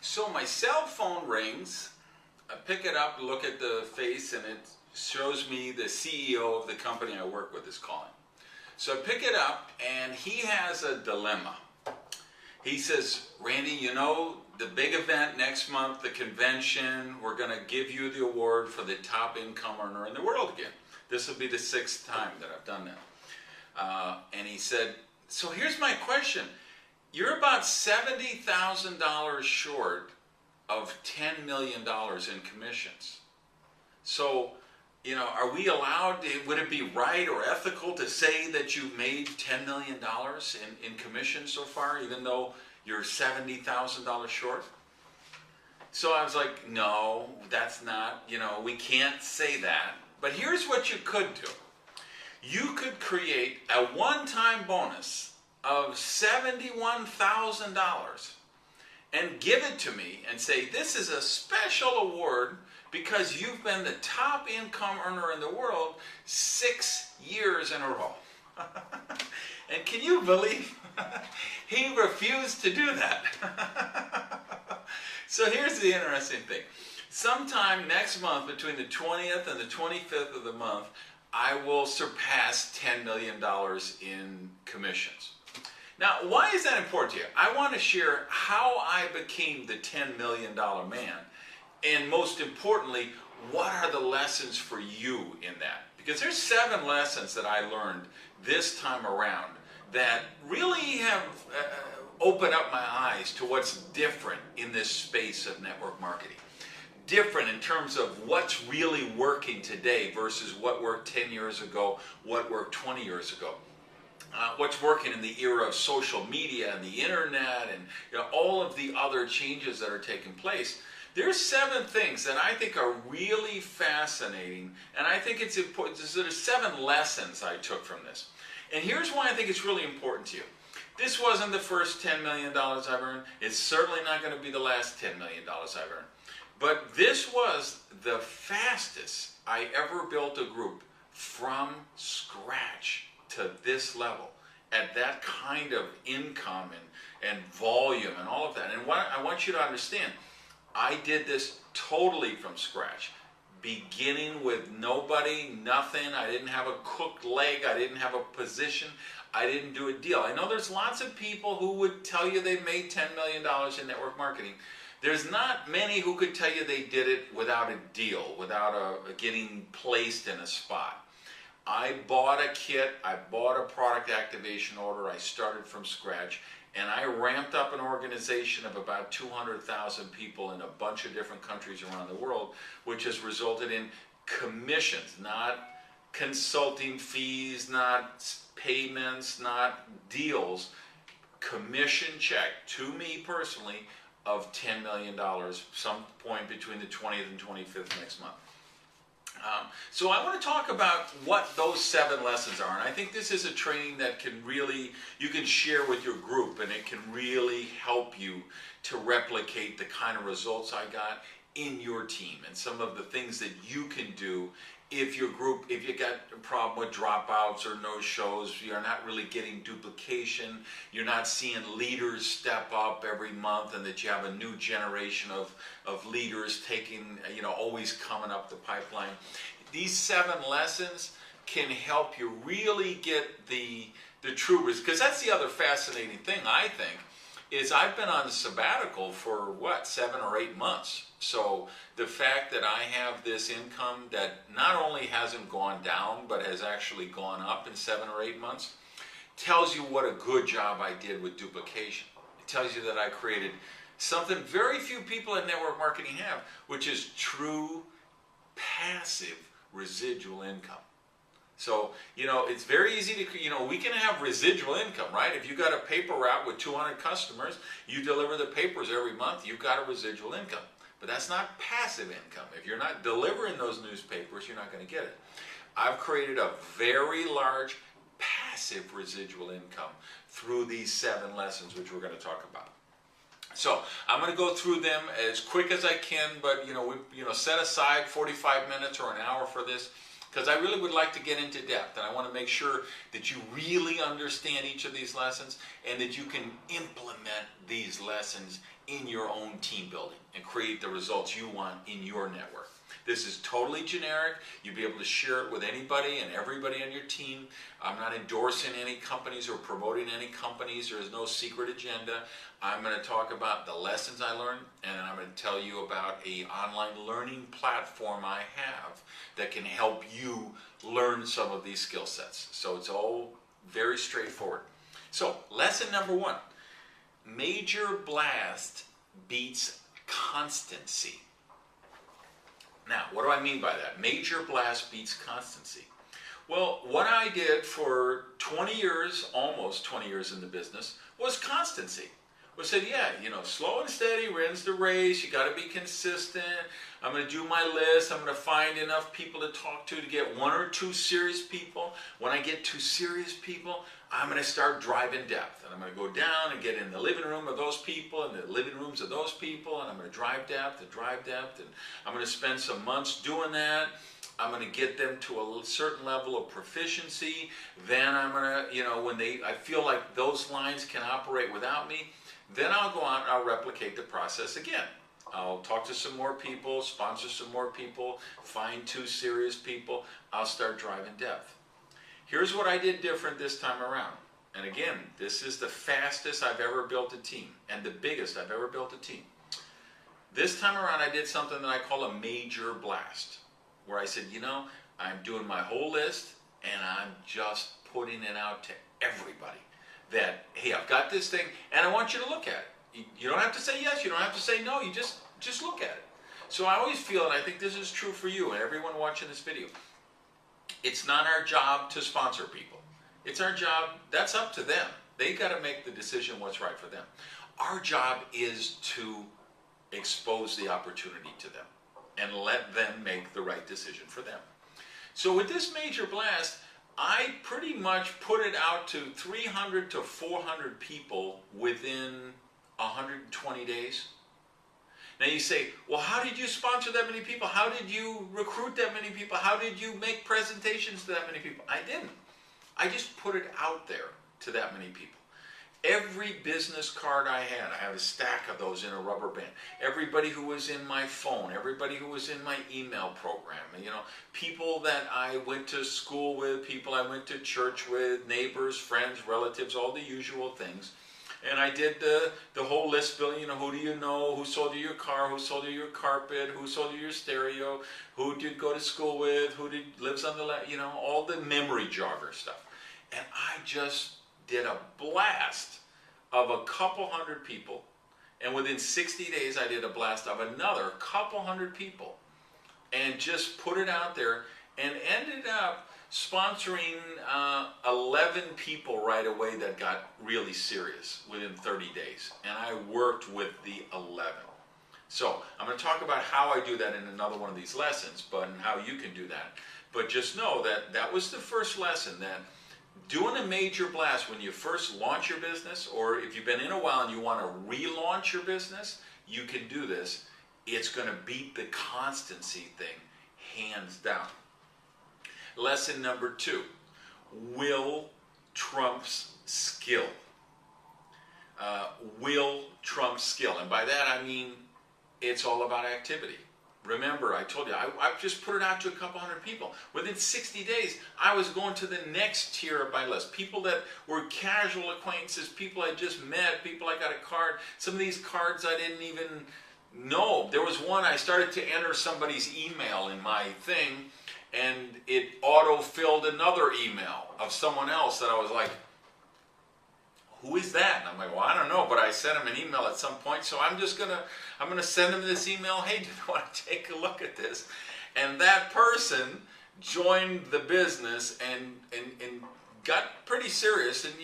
So my cell phone rings, I pick it up, look at the face, and it shows me the CEO of the company I work with is calling. So I pick it up, and he has a dilemma. He says, Randy, you know, the big event next month, the convention, we're going to give you the award for the top income earner in the world again. This will be the 6th time that I've done that. And he said, so here's my question. You're about $70,000 short of $10 million in commissions. So, you know, are we allowed, would it be right or ethical to say that you made $10 million in commissions so far, even though you're $70,000 short? So I was like, no, that's not, you know, we can't say that. But here's what you could do. You could create a one-time bonus of $71,000 and give it to me and say, this is a special award because you've been the top income earner in the world 6 years in a row. And can you believe he refused to do that? So here's the interesting thing. Sometime next month, between the 20th and the 25th of the month, I will surpass $10 million in commissions. Now, why is that important to you? I want to share how I became the $10 million man. And most importantly, what are the lessons for you in that? Because there's 7 lessons that I learned this time around that really have opened up my eyes to what's different in this space of network marketing. Different in terms of what's really working today versus what worked 10 years ago, what worked 20 years ago. What's working in the era of social media and the internet and, you know, all of the other changes that are taking place. There's 7 things that I think are really fascinating, and I think it's important. There's 7 lessons I took from this. And here's why I think it's really important to you. This wasn't the first $10 million I've earned. It's certainly not going to be the last $10 million I've earned. But this was the fastest I ever built a group from scratch to this level, at that kind of income and volume and all of that. And what I want you to understand, I did this totally from scratch, beginning with nobody, nothing. I didn't have a cooked leg. I didn't have a position. I didn't do a deal. I know there's lots of people who would tell you they made $10 million in network marketing. There's not many who could tell you they did it without a deal, without getting placed in a spot. I bought a kit, I bought a product activation order, I started from scratch, and I ramped up an organization of about 200,000 people in a bunch of different countries around the world, which has resulted in commissions, not consulting fees, not payments, not deals, commission check to me personally of $10 million, some point between the 20th and 25th next month. So I want to talk about what those 7 lessons are, and I think this is a training that can really, you can share with your group, and it can really help you to replicate the kind of results I got in your team, and some of the things that you can do if your group, if you got a problem with dropouts or no-shows, you're not really getting duplication, you're not seeing leaders step up every month, and that you have a new generation of leaders taking, you know, always coming up the pipeline. These 7 lessons can help you really get the true results, because that's the other fascinating thing, I think, is I've been on sabbatical for, 7 or 8 months. So the fact that I have this income that not only hasn't gone down, but has actually gone up in 7 or 8 months, tells you what a good job I did with duplication. It tells you that I created something very few people in network marketing have, which is true passive residual income. So, you know, it's very easy to, you know, we can have residual income, right? If you got a paper route with 200 customers, you deliver the papers every month, you've got a residual income. But that's not passive income. If you're not delivering those newspapers, you're not going to get it. I've created a very large passive residual income through these 7 lessons, which we're going to talk about. So I'm going to go through them as quick as I can, but we set aside 45 minutes or an hour for this, because I really would like to get into depth, and I want to make sure that you really understand each of these lessons and that you can implement these lessons in your own team building and create the results you want in your network. This is totally generic. You'll be able to share it with anybody and everybody on your team. I'm not endorsing any companies or promoting any companies. There is no secret agenda. I'm going to talk about the lessons I learned, and I'm going to tell you about an online learning platform I have that can help you learn some of these skill sets. So it's all very straightforward. So lesson number 1, major blast beats constancy. Now, what do I mean by that? Major blast beats constancy. Well, what I did for 20 years, almost 20 years in the business, was constancy. We said, yeah, slow and steady wins the race. You got to be consistent. I'm going to do my list. I'm going to find enough people to talk to get 1 or 2 serious people. When I get 2 serious people, I'm going to start driving depth. And I'm going to go down and get in the living room of those people and the living rooms of those people. And I'm going to drive depth and drive depth. And I'm going to spend some months doing that. I'm going to get them to a certain level of proficiency. Then I'm going to, when I feel like those lines can operate without me, then I'll go out and I'll replicate the process again. I'll talk to some more people, sponsor some more people, find 2 serious people. I'll start driving depth. Here's what I did different this time around. And again, this is the fastest I've ever built a team and the biggest I've ever built a team. This time around, I did something that I call a major blast, where I said, I'm doing my whole list and I'm just putting it out to everybody. That, hey, I've got this thing, and I want you to look at it. You don't have to say yes, you don't have to say no, you just look at it. So I always feel, and I think this is true for you and everyone watching this video, it's not our job to sponsor people. It's our job, that's up to them. They got to make the decision what's right for them. Our job is to expose the opportunity to them and let them make the right decision for them. So with this major blast, I pretty much put it out to 300 to 400 people within 120 days. Now you say, well, how did you sponsor that many people? How did you recruit that many people? How did you make presentations to that many people? I didn't. I just put it out there to that many people. Every business card I have a stack of those in a rubber band. Everybody who was in my phone, everybody who was in my email program, people that I went to school with, people I went to church with, neighbors, friends, relatives, all the usual things. And I did the whole list building, who do you know, who sold you your car, who sold you your carpet, who sold you your stereo, who did you go to school with, lives on the left, all the memory jogger stuff. And I just did a blast of a couple hundred people, and within 60 days I did a blast of another couple hundred people, and just put it out there, and ended up sponsoring 11 people right away that got really serious within 30 days, and I worked with the 11. So I'm going to talk about how I do that in another one of these lessons, and how you can do that. But just know that that was the first lesson, that doing a major blast when you first launch your business, or if you've been in a while and you want to relaunch your business, you can do this. It's going to beat the constancy thing hands down. Lesson number 2, will trumps skill. Will trumps skill. And by that I mean it's all about activity. Remember, I told you, I just put it out to a couple hundred people. Within 60 days, I was going to the next tier of my list. People that were casual acquaintances, people I just met, people I got a card. Some of these cards I didn't even know. There was one, I started to enter somebody's email in my thing, and it auto-filled another email of someone else that I was like, who is that? And I'm like, well, I don't know, but I sent him an email at some point, so I'm gonna send him this email. Hey, do you want to take a look at this? And that person joined the business and got pretty serious. And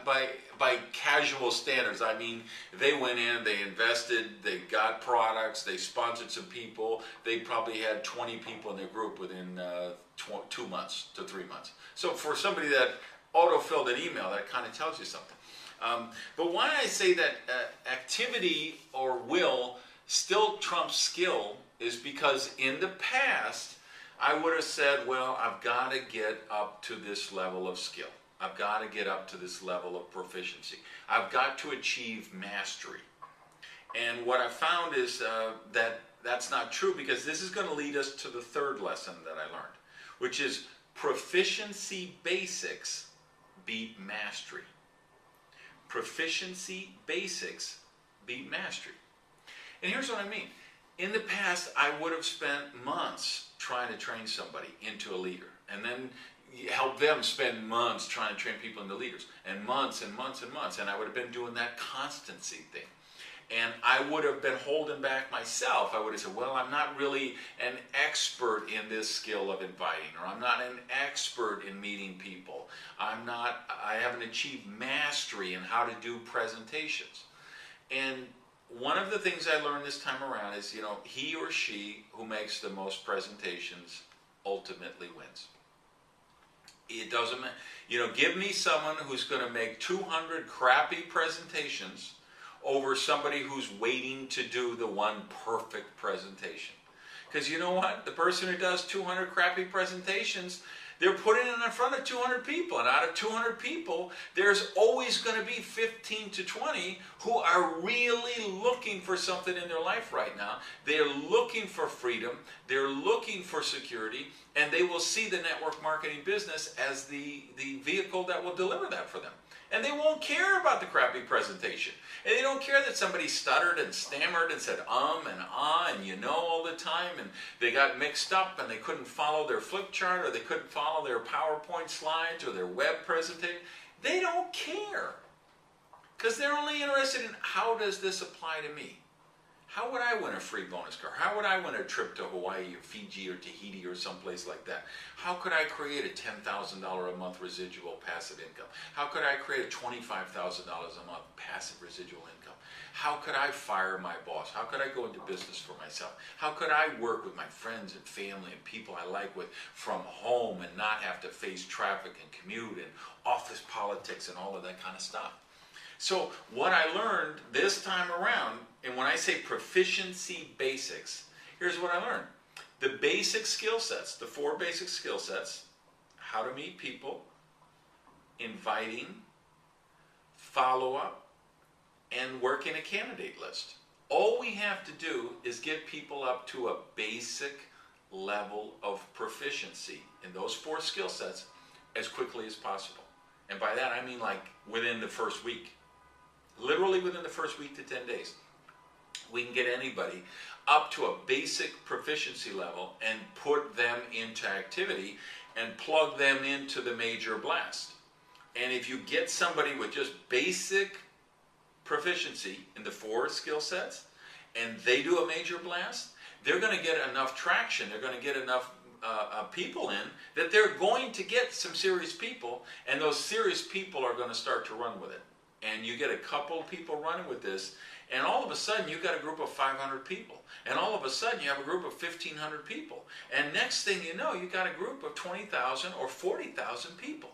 by casual standards, I mean, they went in, they invested, they got products, they sponsored some people. They probably had 20 people in their group within 2 months to 3 months. So for somebody that auto-filled an email, that kind of tells you something. But why I say that activity or will still trumps skill is because in the past, I would have said, well, I've got to get up to this level of skill. I've got to get up to this level of proficiency. I've got to achieve mastery. And what I found is that that's not true, because this is going to lead us to the third lesson that I learned, which is proficiency basics beat mastery. Proficiency basics beat mastery. And here's what I mean. In the past, I would have spent months trying to train somebody into a leader, and then help them spend months trying to train people into leaders, and months and months and months, and I would have been doing that constancy thing. And I would have been holding back myself. I would have said, well, I'm not really an expert in this skill of inviting, or I'm not an expert in meeting people. I haven't achieved mastery in how to do presentations. And one of the things I learned this time around is, he or she who makes the most presentations ultimately wins. It doesn't matter. Give me someone who's going to make 200 crappy presentations over somebody who's waiting to do the one perfect presentation. Because you know what? The person who does 200 crappy presentations, they're putting it in front of 200 people. And out of 200 people, there's always going to be 15 to 20 who are really looking for something in their life right now. They're looking for freedom. They're looking for security. And they will see the network marketing business as the vehicle that will deliver that for them. And they won't care about the crappy presentation. And they don't care that somebody stuttered and stammered and said and ah and all the time, and they got mixed up and they couldn't follow their flip chart, or they couldn't follow their PowerPoint slides or their web presentation. They don't care, because they're only interested in, how does this apply to me? How would I win a free bonus car? How would I win a trip to Hawaii or Fiji or Tahiti or someplace like that? How could I create a $10,000 a month residual passive income? How could I create a $25,000 a month passive residual income? How could I fire my boss? How could I go into business for myself? How could I work with my friends and family and people I like with from home and not have to face traffic and commute and office politics and all of that kind of stuff? So what I learned this time around, and when I say proficiency basics, here's what I learned. The basic skill sets, the 4 basic skill sets: how to meet people, inviting, follow-up, and working a candidate list. All we have to do is get people up to a basic level of proficiency in those 4 skill sets as quickly as possible. And by that I mean like within the first week. Literally within the first week to 10 days. We can get anybody up to a basic proficiency level and put them into activity and plug them into the major blast. And if you get somebody with just basic proficiency in the 4 skill sets and they do a major blast, they're going to get enough traction, they're going to get enough people in, that they're going to get some serious people, and those serious people are going to start to run with it. And you get a couple of people running with this, and all of a sudden you've got a group of 500 people, and all of a sudden you have a group of 1,500 people, and next thing you know, you've got a group of 20,000 or 40,000 people.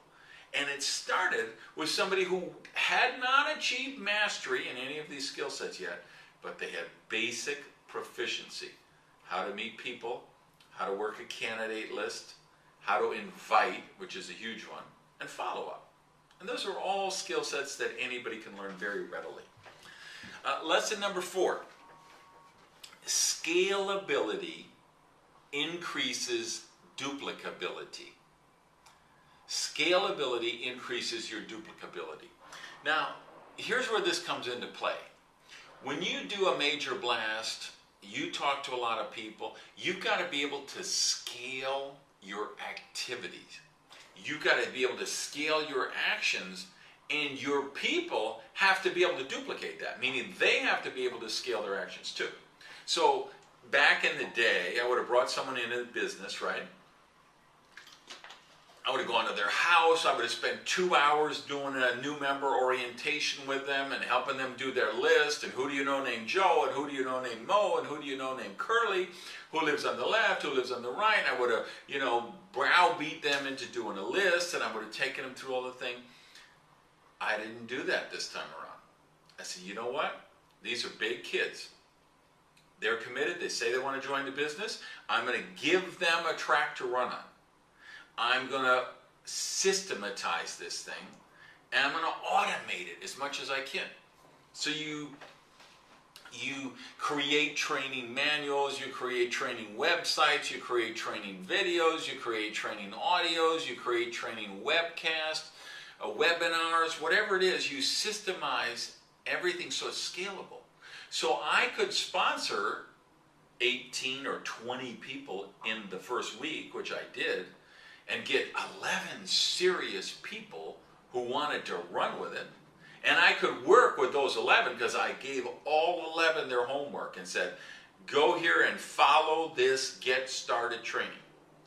And it started with somebody who had not achieved mastery in any of these skill sets yet, but they had basic proficiency: how to meet people, how to work a candidate list, how to invite, which is a huge one, and follow up. And those are all skill sets that anybody can learn very readily. Lesson number 4. Scalability increases duplicability. Scalability increases your duplicability. Now, here's where this comes into play. When you do a major blast, you talk to a lot of people, you've got to be able to scale your activities. You've got to be able to scale your actions, and your people have to be able to duplicate that, meaning they have to be able to scale their actions too. So back in the day, I would have brought someone into the business, right? I would have gone to their house, I would have spent 2 hours doing a new member orientation with them and helping them do their list, and who do you know named Joe, and who do you know named Mo, and who do you know named Curly, who lives on the left, who lives on the right. I would have, browbeat them into doing a list, and I would have taken them through all the thing. I didn't do that this time around. I said, you know what? These are big kids. They're committed, they say they want to join the business. I'm going to give them a track to run on. I'm going to systematize this thing, and I'm going to automate it as much as I can. So you You create training manuals, you create training websites, you create training videos, you create training audios, you create training webcasts, webinars, whatever it is, you systemize everything so it's scalable. So I could sponsor 18 or 20 people in the first week, which I did, and get 11 serious people who wanted to run with it. And I could work with those 11 because I gave all 11 their homework and said, go here and follow this Get Started training.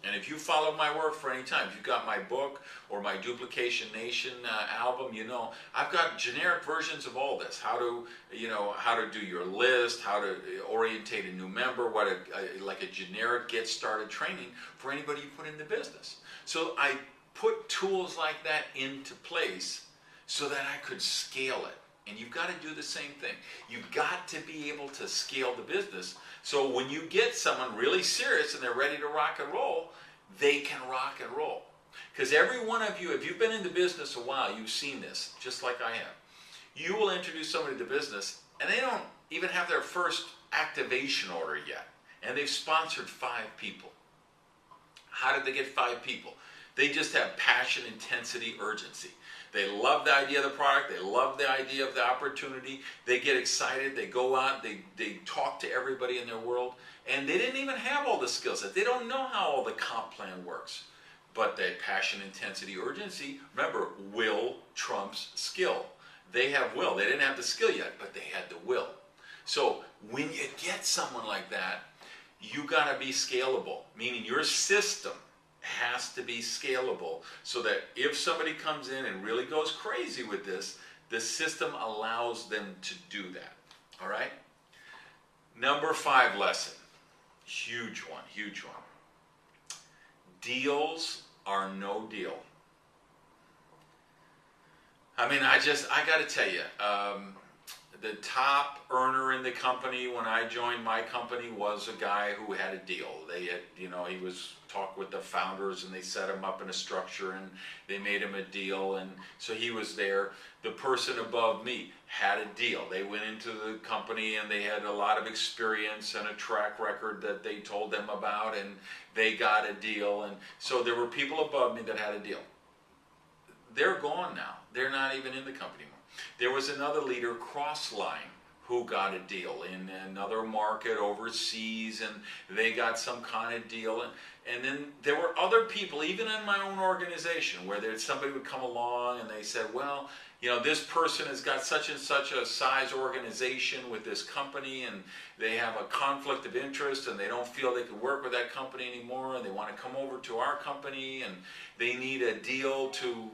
And if you follow my work for any time, if you got my book or my Duplication Nation album, you know, I've got generic versions of all this. How to do your list, how to orientate a new member, like a generic Get Started training for anybody you put in the business. So I put tools like that into place so that I could scale it. And you've got to do the same thing. You've got to be able to scale the business. So when you get someone really serious and they're ready to rock and roll, they can rock and roll. Because every one of you, if you've been in the business a while, you've seen this, just like I have. You will introduce somebody to business and they don't even have their first activation order yet. And they've sponsored 5 people. How did they get 5 people? They just have passion, intensity, urgency. They love the idea of the product. They love the idea of the opportunity. They get excited. They go out. They talk to everybody in their world. And they didn't even have all the skill sets. They don't know how all the comp plan works. But the passion, intensity, urgency, remember, will trumps skill. They have will. They didn't have the skill yet, but they had the will. So when you get someone like that, you got to be scalable, meaning your system has to be scalable so that if somebody comes in and really goes crazy with this, the system allows them to do that. All right? Number 5 lesson. Huge one, huge one. Deals are no deal. I mean, I got to tell you, the top earner in the company when I joined my company was a guy who had a deal. They had, he was talk with the founders and they set him up in a structure and they made him a deal, and so he was there. The person above me had a deal. They went into the company and they had a lot of experience and a track record that they told them about, and they got a deal. And so there were people above me that had a deal. They're gone now. They're not even in the company anymore. There was another leader, Crossline, who got a deal in another market overseas, and they got some kind of deal. And then there were other people, even in my own organization, where somebody would come along and they said, well, this person has got such and such a size organization with this company, and they have a conflict of interest, and they don't feel they can work with that company anymore, and they want to come over to our company, and they need a deal to,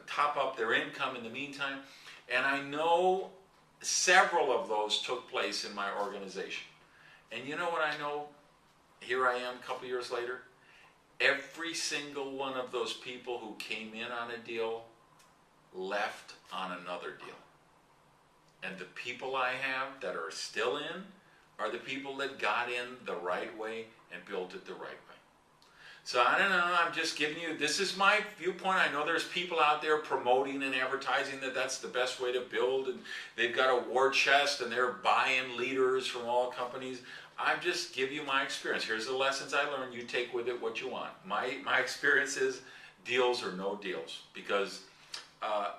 top up their income in the meantime. And I know several of those took place in my organization. And you know what I know? Here I am a couple years later. Every single one of those people who came in on a deal left on another deal. And the people I have that are still in are the people that got in the right way and built it the right way. So I don't know, I'm just giving you, this is my viewpoint. I know there's people out there promoting and advertising that that's the best way to build, and they've got a war chest and they're buying leaders from all companies. I'm just giving you my experience. Here's the lessons I learned. You take with it what you want. My experience is deals or no deals, because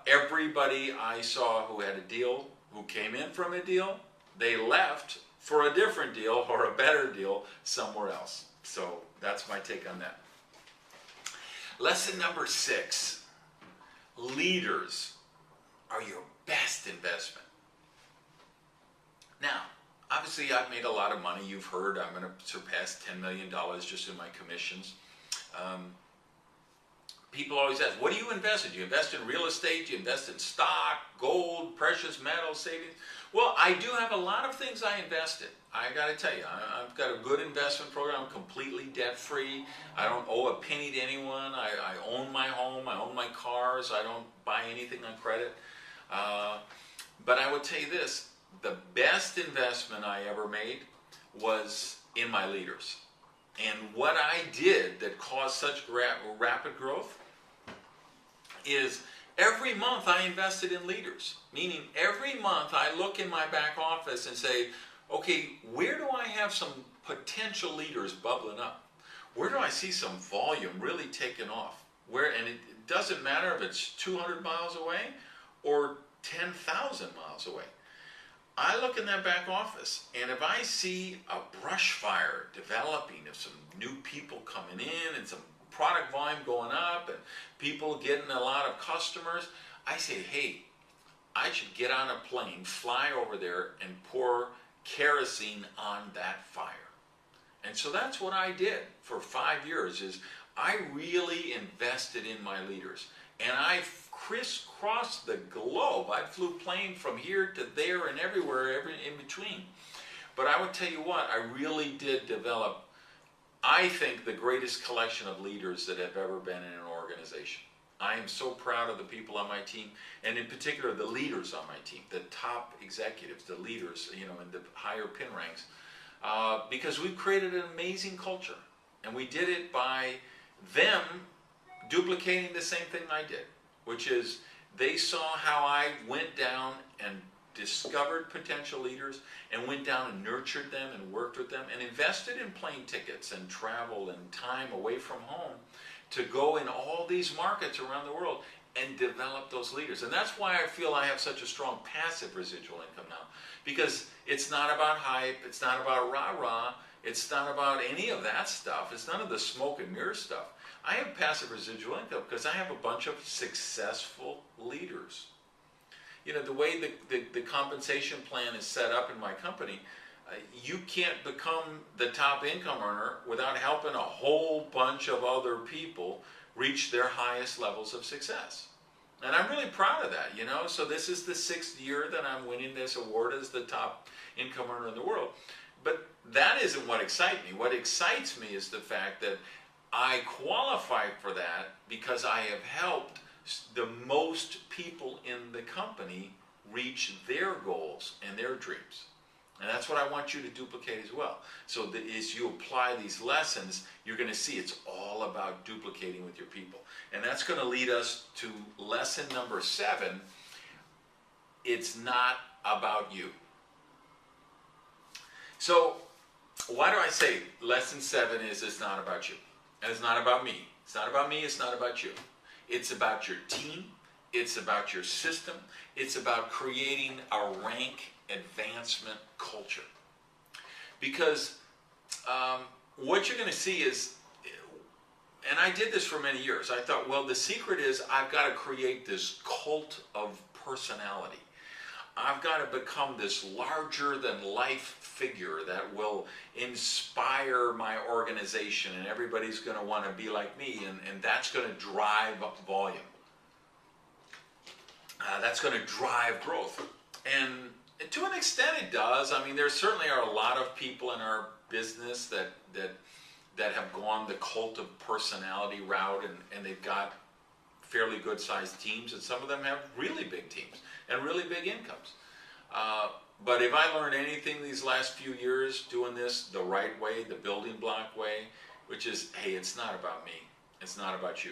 everybody I saw who had a deal, who came in from a deal, they left for a different deal or a better deal somewhere else. So that's my take on that. Lesson number 6. Leaders are your best investment. Now, obviously I've made a lot of money. You've heard I'm going to surpass $10 million just in my commissions. People always ask, what do you invest in? Do you invest in real estate? Do you invest in stock, gold, precious metals, savings? Well, I do have a lot of things I invest in. I got to tell you, I've got a good investment program. I'm completely debt-free. I don't owe a penny to anyone. I own my home. I own my cars. I don't buy anything on credit. But I would tell you this, the best investment I ever made was in my leaders. And what I did that caused such rapid growth is Every month I invested in leaders, meaning every month I look in my back office and say, okay, where do I have some potential leaders bubbling up? Where do I see some volume really taking off? And it doesn't matter if it's 200 miles away or 10,000 miles away. I look in that back office, and if I see a brush fire developing of some new people coming in and some product volume going up and people getting a lot of customers, I say, hey, I should get on a plane, fly over there, and pour kerosene on that fire. And so that's what I did for 5 years, is I really invested in my leaders. And I crisscrossed the globe. I flew plane from here to there and everywhere, in between. But I would tell you what, I really did develop, I think, the greatest collection of leaders that have ever been in an organization. I am so proud of the people on my team, and in particular the leaders on my team, the top executives, the leaders, in the higher pin ranks, because we've created an amazing culture. And we did it by them duplicating the same thing I did, which is they saw how I went down and discovered potential leaders and went down and nurtured them and worked with them and invested in plane tickets and travel and time away from home to go in all these markets around the world and develop those leaders. And that's why I feel I have such a strong passive residual income now, because it's not about hype, it's not about rah-rah, it's not about any of that stuff, it's none of the smoke and mirror stuff. I have passive residual income because I have a bunch of successful leaders. The way the compensation plan is set up in my company, you can't become the top income earner without helping a whole bunch of other people reach their highest levels of success. And I'm really proud of that, So this is the 6th year that I'm winning this award as the top income earner in the world. But that isn't what excites me. What excites me is the fact that I qualify for that because I have helped the most people in the company reach their goals and their dreams. And that's what I want you to duplicate as well. So that as you apply these lessons, you're going to see it's all about duplicating with your people. And that's going to lead us to lesson number 7. It's not about you. So why do I say lesson 7 is it's not about you? And it's not about me. It's not about me, it's not about you. It's about your team. It's about your system. It's about creating a rank advancement culture. Because what you're going to see is, and I did this for many years, I thought, well, the secret is I've got to create this cult of personality. I've got to become this larger than life figure that will inspire my organization, and everybody's going to want to be like me, and that's going to drive up volume. That's going to drive growth. And to an extent it does. I mean, there certainly are a lot of people in our business that have gone the cult of personality route, and they've got fairly good sized teams, and some of them have really big teams and really big incomes. But if I learned anything these last few years doing this the right way, the building block way, which is, hey, it's not about me, it's not about you.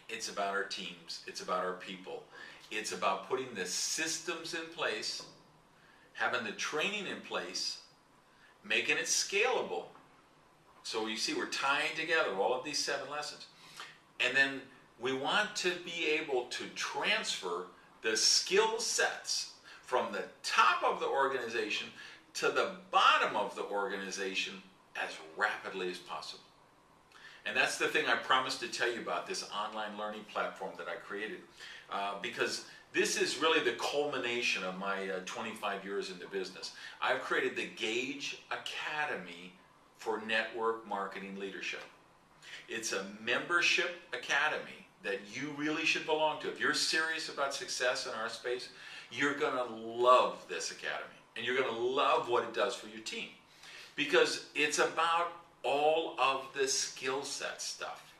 It's about our teams, it's about our people. It's about putting the systems in place, having the training in place, making it scalable. So you see, we're tying together all of these 7 lessons. And then we want to be able to transfer the skill sets from the top of the organization to the bottom of the organization as rapidly as possible. And that's the thing I promised to tell you about, this online learning platform that I created. Because this is really the culmination of my 25 years in the business. I've created the Gage Academy for Network Marketing Leadership. It's a membership academy that you really should belong to. If you're serious about success in our space, you're going to love this academy. And you're going to love what it does for your team. Because it's about all of the skill set stuff.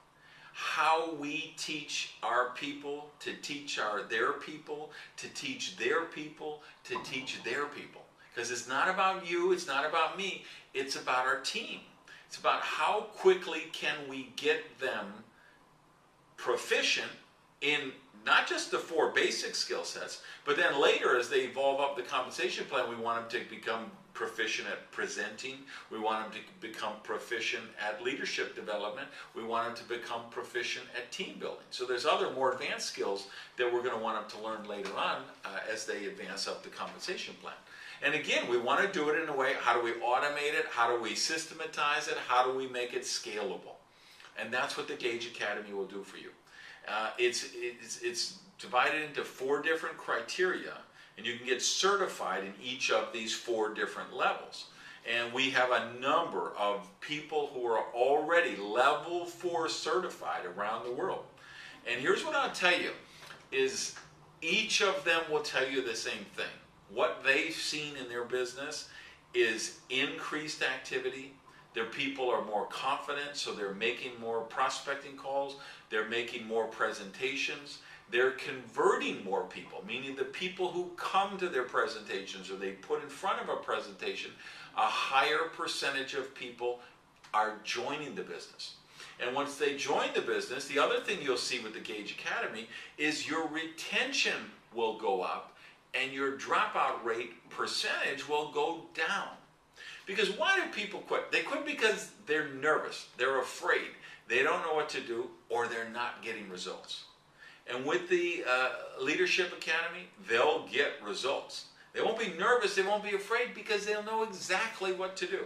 How we teach our people to teach their people, to teach their people, to teach their people. Because it's not about you, it's not about me, it's about our team. It's about how quickly can we get them proficient in not just the 4 basic skill sets, but then later as they evolve up the compensation plan, we want them to become proficient at presenting. We want them to become proficient at leadership development. We want them to become proficient at team building. So there's other more advanced skills that we're going to want them to learn later on as they advance up the compensation plan. And again, we want to do it in a way, how do we automate it? How do we systematize it? How do we make it scalable? And that's what the Gage Academy will do for you. It's divided into 4 different criteria, and you can get certified in each of these 4 different levels. And we have a number of people who are already level 4 certified around the world. And here's what I'll tell you, is each of them will tell you the same thing. What they've seen in their business is increased activity. Their people are more confident, so they're making more prospecting calls, they're making more presentations, they're converting more people, meaning the people who come to their presentations or they put in front of a presentation, a higher percentage of people are joining the business. And once they join the business, the other thing you'll see with the Gage Academy is your retention will go up and your dropout rate percentage will go down. Because why do people quit? They quit because they're nervous, they're afraid, they don't know what to do, or they're not getting results. And with the Leadership Academy, they'll get results. They won't be nervous, they won't be afraid, because they'll know exactly what to do.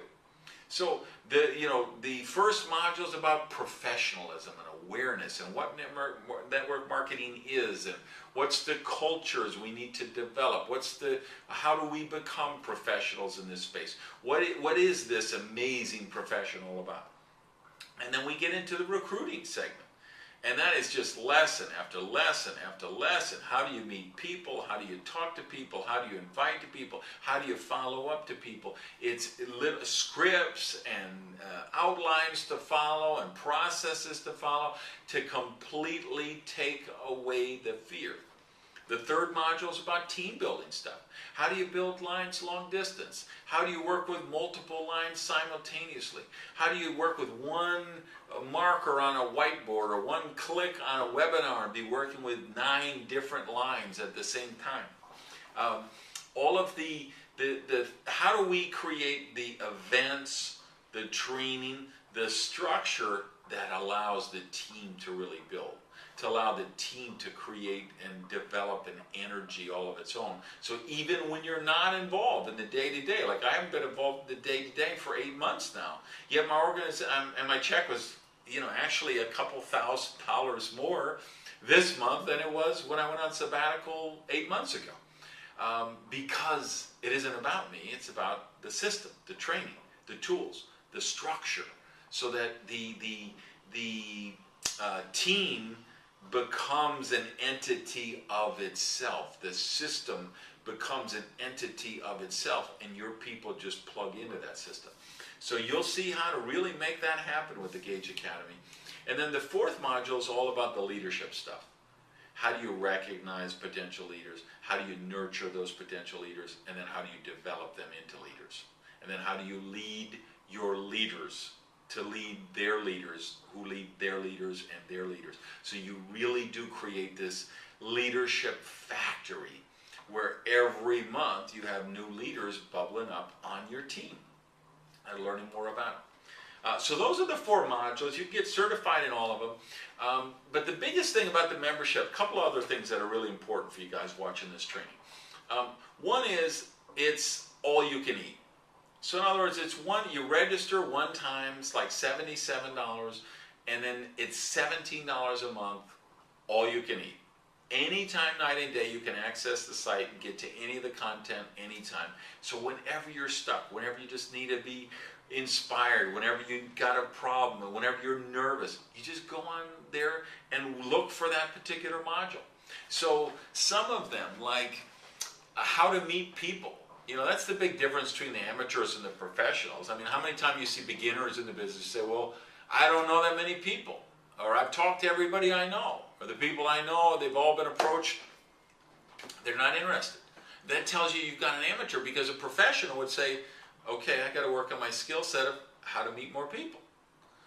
So the first module is about professionalism and awareness and what network marketing is and what's the cultures we need to develop. How do we become professionals in this space? What is this amazing professional about? And then we get into the recruiting segment. And that is just lesson after lesson after lesson. How do you meet people? How do you talk to people? How do you invite to people? How do you follow up to people? It's scripts and outlines to follow and processes to follow to completely take away the fear. The third module is about team building stuff. How do you build lines long distance? How do you work with multiple lines simultaneously? How do you work with one marker on a whiteboard or one click on a webinar and be working with 9 different lines at the same time? All of how do we create the events, the training, the structure that allows the team to really build, to allow the team to create and develop an energy all of its own. So even when you're not involved in the day-to-day, like I haven't been involved in the day-to-day for 8 months now, yet my organization, and my check was, actually a couple $1,000s more this month than it was when I went on sabbatical 8 months ago. Because it isn't about me, it's about the system, the training, the tools, the structure, so that the team becomes an entity of itself. The system becomes an entity of itself, and your people just plug into that system. So you'll see how to really make that happen with the Gage Academy. And then the 4th module is all about the leadership stuff. How do you recognize potential leaders? How do you nurture those potential leaders? And then how do you develop them into leaders? And then how do you lead your leaders to lead their leaders, who lead their leaders and their leaders? So you really do create this leadership factory where every month you have new leaders bubbling up on your team and learning more about it. So those are the 4 modules. You get certified in all of them. But the biggest thing about the membership, a couple other things that are really important for you guys watching this training. One is it's all you can eat. So in other words, you register one time, it's like $77, and then it's $17 a month, all you can eat. Anytime, night and day, you can access the site and get to any of the content anytime. So whenever you're stuck, whenever you just need to be inspired, whenever you've got a problem, whenever you're nervous, you just go on there and look for that particular module. So some of them, like how to meet people, that's the big difference between the amateurs and the professionals. I mean, how many times you see beginners in the business say, well, I don't know that many people, or I've talked to everybody I know, or the people I know, they've all been approached, they're not interested. That tells you you've got an amateur, because a professional would say, okay, I got to work on my skill set of how to meet more people.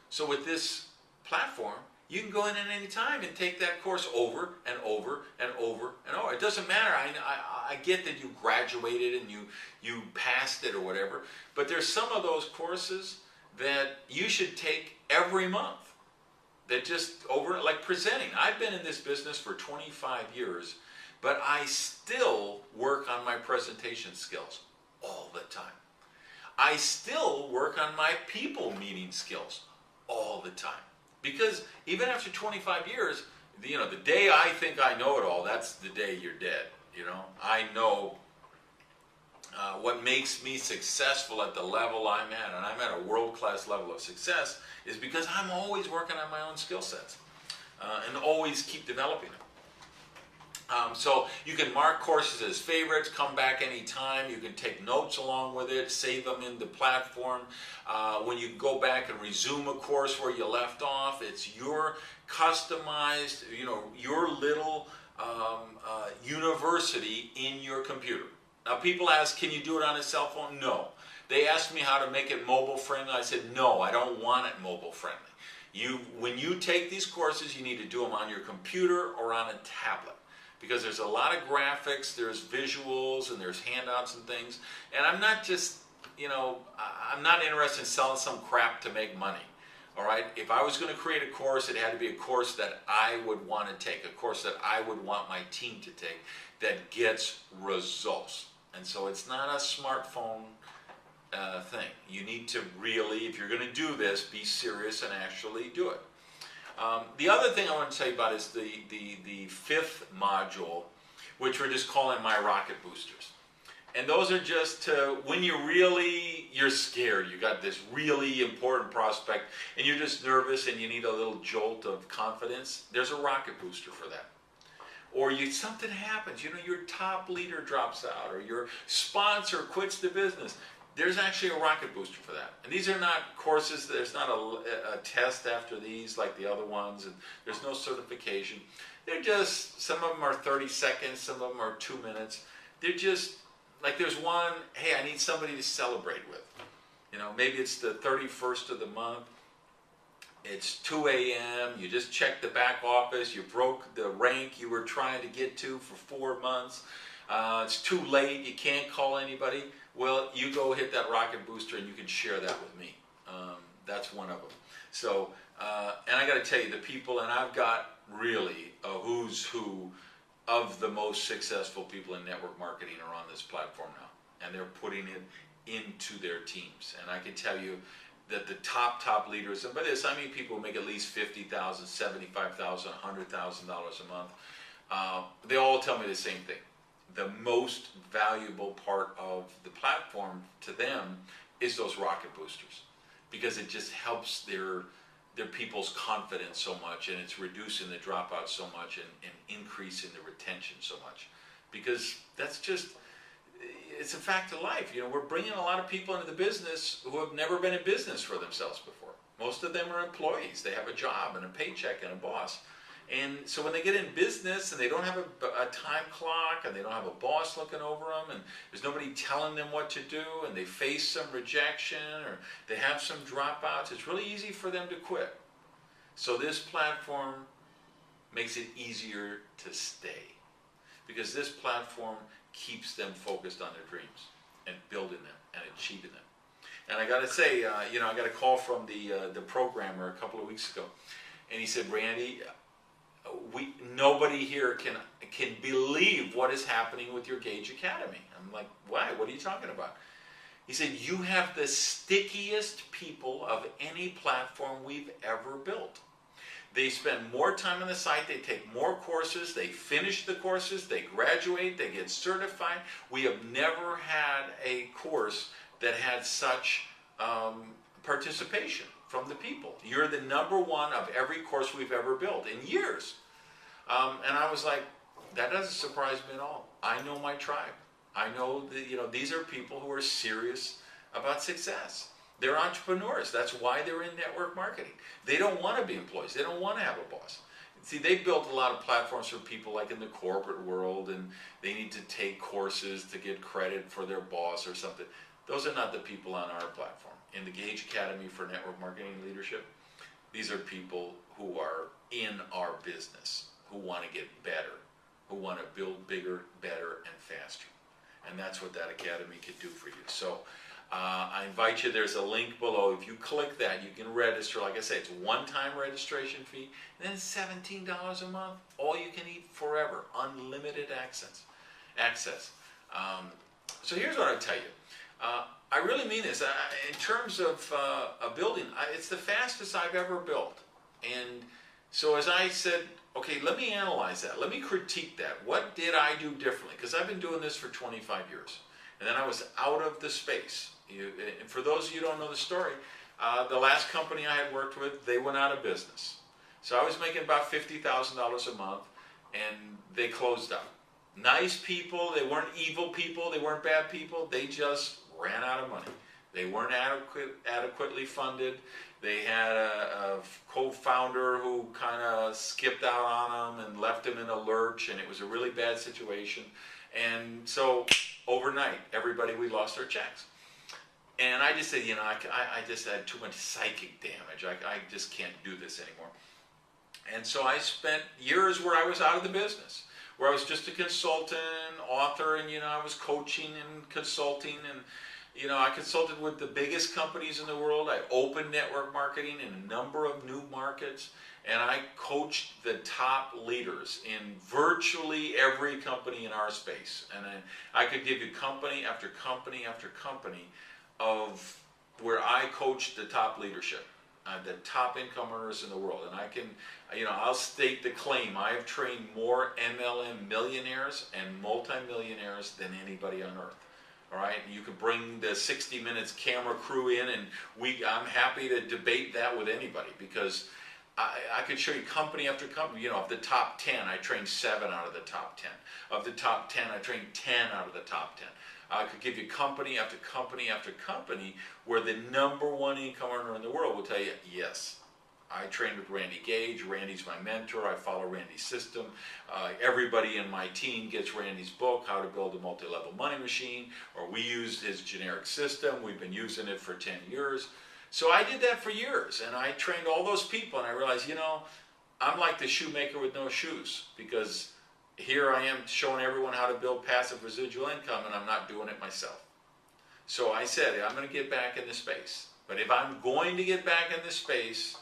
So with this platform, You can go in at any time and take that course over and over and over and over. It doesn't matter. I get that you graduated and you passed it or whatever, but there's some of those courses that you should take every month. That just over, like presenting. I've been in this business for 25 years, but I still work on my presentation skills all the time. I still work on my people meeting skills all the time. Because even after 25 years, the day I think I know it all, that's the day you're dead. I know what makes me successful at the level I'm at, and I'm at a world-class level of success, is because I'm always working on my own skill sets and always keep developing them. So you can mark courses as favorites, come back anytime. You can take notes along with it, save them in the platform. When you go back and resume a course where you left off, it's your customized, your little university in your computer. Now people ask, can you do it on a cell phone? No. They asked me how to make it mobile friendly. I said, no, I don't want it mobile friendly. When you take these courses, you need to do them on your computer or on a tablet. Because there's a lot of graphics, there's visuals, and there's handouts and things. And I'm not just, I'm not interested in selling some crap to make money. All right? If I was going to create a course, it had to be a course that I would want to take, a course that I would want my team to take, that gets results. And so it's not a smartphone thing. You need to really, if you're going to do this, be serious and actually do it. The other thing I want to tell you about is the fifth module, which we're just calling my rocket boosters. And those are just when you're scared, you got this really important prospect, and you're just nervous and you need a little jolt of confidence, there's a rocket booster for that. Or something happens, your top leader drops out, or your sponsor quits the business. There's actually a rocket booster for that. And these are not courses, there's not a test after these like the other ones, and there's no certification. They're just, some of them are 30 seconds, some of them are 2 minutes. They're just, like there's one, hey, I need somebody to celebrate with. Maybe it's the 31st of the month, it's 2 a.m., you just checked the back office, you broke the rank you were trying to get to for 4 months, it's too late, you can't call anybody. Well, you go hit that rocket booster and you can share that with me. That's one of them. So, and I got to tell you, the people, and I've got really a who's who of the most successful people in network marketing are on this platform now. And they're putting it into their teams. And I can tell you that the top leaders, and by this I mean people who make at least $50,000, $75,000, $100,000 a month, they all tell me the same thing. The most valuable part of the platform to them is those rocket boosters, because it just helps their people's confidence so much, and it's reducing the dropout so much, and increasing the retention so much, because that's just, it's a fact of life. We're bringing a lot of people into the business who have never been in business for themselves before. Most of them are employees. They have a job and a paycheck and a boss. And so when they get in business and they don't have a time clock, and they don't have a boss looking over them, and there's nobody telling them what to do, and they face some rejection, or they have some dropouts, it's really easy for them to quit. So this platform makes it easier to stay, because this platform keeps them focused on their dreams and building them and achieving them. And I got to say, I got a call from the programmer a couple of weeks ago, and he said, Randy, nobody here can believe what is happening with your Gage Academy. I'm like, why? What are you talking about? He said, you have the stickiest people of any platform we've ever built. They spend more time on the site, they take more courses, they finish the courses, they graduate, they get certified. We have never had a course that had such participation from the people. You're the #1 of every course we've ever built in years. And I was like, that doesn't surprise me at all. I know my tribe. I know that, these are people who are serious about success. They're entrepreneurs. That's why they're in network marketing. They don't want to be employees. They don't want to have a boss. See, they've built a lot of platforms for people like in the corporate world, and they need to take courses to get credit for their boss or something. Those are not the people on our platform. In the Gage Academy for Network Marketing Leadership, These are people who are in our business, who want to get better, who want to build bigger, better, and faster. And that's what that academy could do for you. So I invite you, there's a link below. If you click that, you can register. Like I say, it's a one-time registration fee, and then $17 a month, all you can eat forever, unlimited access. So here's what I tell you. I really mean this. In terms of a building, it's the fastest I've ever built. And so as I said, okay, let me analyze that. Let me critique that. What did I do differently? Because I've been doing this for 25 years. And then I was out of the space. And for those of you who don't know the story, the last company I had worked with, they went out of business. So I was making about $50,000 a month, and they closed up. Nice people, they weren't evil people, they weren't bad people, they just ran out of money. They weren't adequately funded. They had a co-founder who kind of skipped out on them and left them in a lurch, and it was a really bad situation. And so overnight, we lost our checks. And I just said, I just had too much psychic damage. I just can't do this anymore. And so I spent years where I was out of the business, where I was just a consultant, author, and I was coaching and consulting, and I consulted with the biggest companies in the world. I opened network marketing in a number of new markets, and I coached the top leaders in virtually every company in our space. And I could give you company after company after company of where I coached the top leadership, the top income earners in the world. And I can, I'll state the claim. I have trained more MLM millionaires and multimillionaires than anybody on earth. All right, you can bring the 60 Minutes camera crew in, and I'm happy to debate that with anybody, because I could show you company after company. Of the top 10, I trained 7 out of the top 10. Of the top 10, I trained 10 out of the top 10. I could give you company after company after company where the #1 income earner in the world will tell you, yes, I trained with Randy Gage. Randy's my mentor. I follow Randy's system. Everybody in my team gets Randy's book, How to Build a Multi-Level Money Machine, or we used his generic system. We've been using it for 10 years. So I did that for years, and I trained all those people, and I realized, I'm like the shoemaker with no shoes, because here I am showing everyone how to build passive residual income, and I'm not doing it myself. So I said, I'm going to get back in the space. But if I'm going to get back in the space,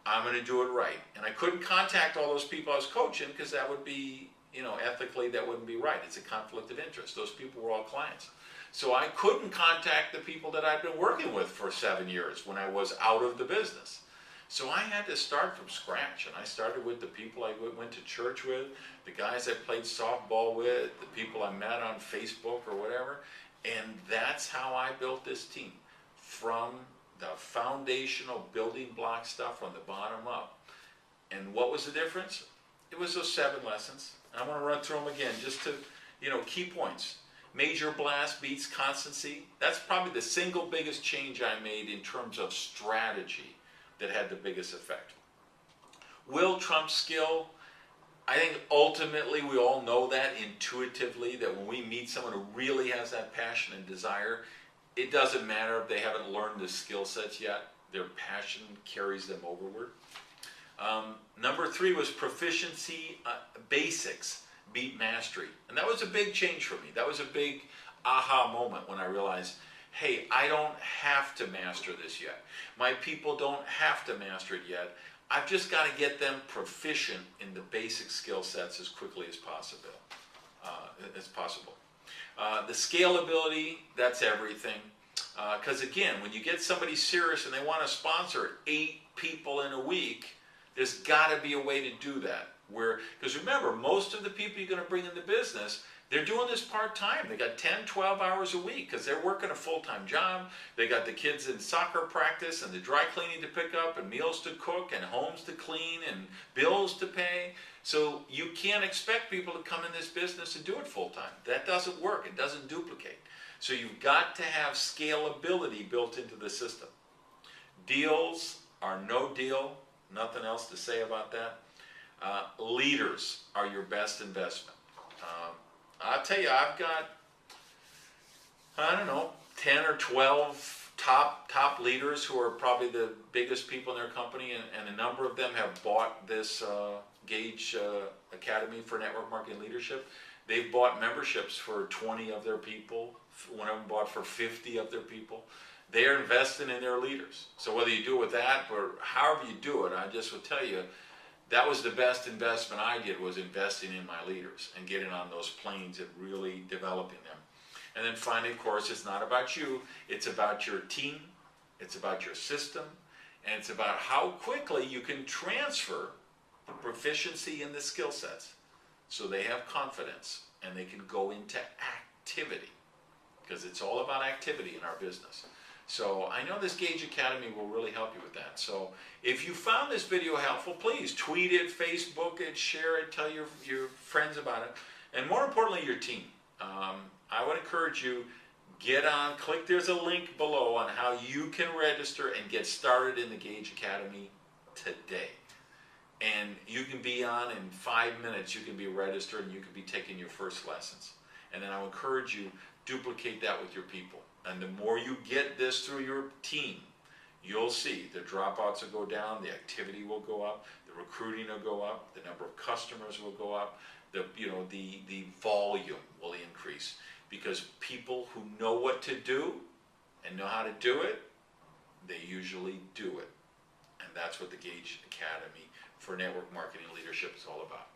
I'm going to do it right. And I couldn't contact all those people I was coaching, because that would be, ethically, that wouldn't be right. It's a conflict of interest. Those people were all clients. So I couldn't contact the people that I'd been working with for 7 years when I was out of the business. So I had to start from scratch, and I started with the people I went to church with, the guys I played softball with, the people I met on Facebook or whatever, and that's how I built this team, from the foundational building block stuff from the bottom up. And what was the difference? It was those 7 lessons. And I want to run through them again, just to, key points. Major blast beats constancy. That's probably the single biggest change I made in terms of strategy that had the biggest effect. Will trumps skill. I think ultimately we all know that intuitively, that when we meet someone who really has that passion and desire, it doesn't matter if they haven't learned the skill sets yet. Their passion carries them overward. Number 3 was proficiency, basics beat mastery. And that was a big change for me. That was a big aha moment when I realized, hey, I don't have to master this yet. My people don't have to master it yet. I've just got to get them proficient in the basic skill sets as quickly as possible. The scalability, that's everything. Because again, when you get somebody serious and they want to sponsor 8 people in a week, there's got to be a way to do that. Because remember, most of the people you're going to bring into business, they're doing this part-time. They got 10, 12 hours a week because they're working a full-time job. They got the kids in soccer practice and the dry cleaning to pick up and meals to cook and homes to clean and bills to pay. So you can't expect people to come in this business and do it full-time. That doesn't work. It doesn't duplicate. So you've got to have scalability built into the system. Deals are no deal. Nothing else to say about that. Leaders are your best investment. I'll tell you, I've got, 10 or 12 top leaders who are probably the biggest people in their company, and a number of them have bought this Gage Academy for Network Marketing Leadership. They've bought memberships for 20 of their people. One of them bought for 50 of their people. They're investing in their leaders. So whether you do it with that or however you do it, I just would tell you, that was the best investment I did, was investing in my leaders and getting on those planes and really developing them. And then finally, of course, it's not about you, it's about your team, it's about your system, and it's about how quickly you can transfer the proficiency in the skill sets so they have confidence and they can go into activity, because it's all about activity in our business. So I know this Gage Academy will really help you with that. So if you found this video helpful, please tweet it, Facebook it, share it, tell your friends about it, and more importantly, your team. I would encourage you, get on, click, there's a link below on how you can register and get started in the Gage Academy today. And you can be on in 5 minutes, you can be registered and you can be taking your first lessons. And then I'll encourage you, duplicate that with your people. And the more you get this through your team, you'll see the dropouts will go down, the activity will go up, the recruiting will go up, the number of customers will go up, the volume will increase, because people who know what to do and know how to do it, they usually do it. And that's what the Gage Academy for Network Marketing Leadership is all about.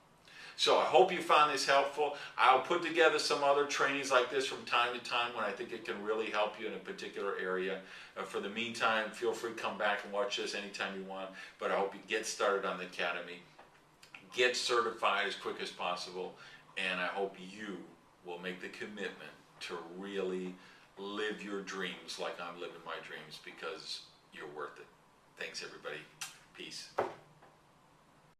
So I hope you found this helpful. I'll put together some other trainings like this from time to time when I think it can really help you in a particular area. For the meantime, feel free to come back and watch this anytime you want. But I hope you get started on the Academy, get certified as quick as possible, and I hope you will make the commitment to really live your dreams like I'm living my dreams, because you're worth it. Thanks, everybody. Peace.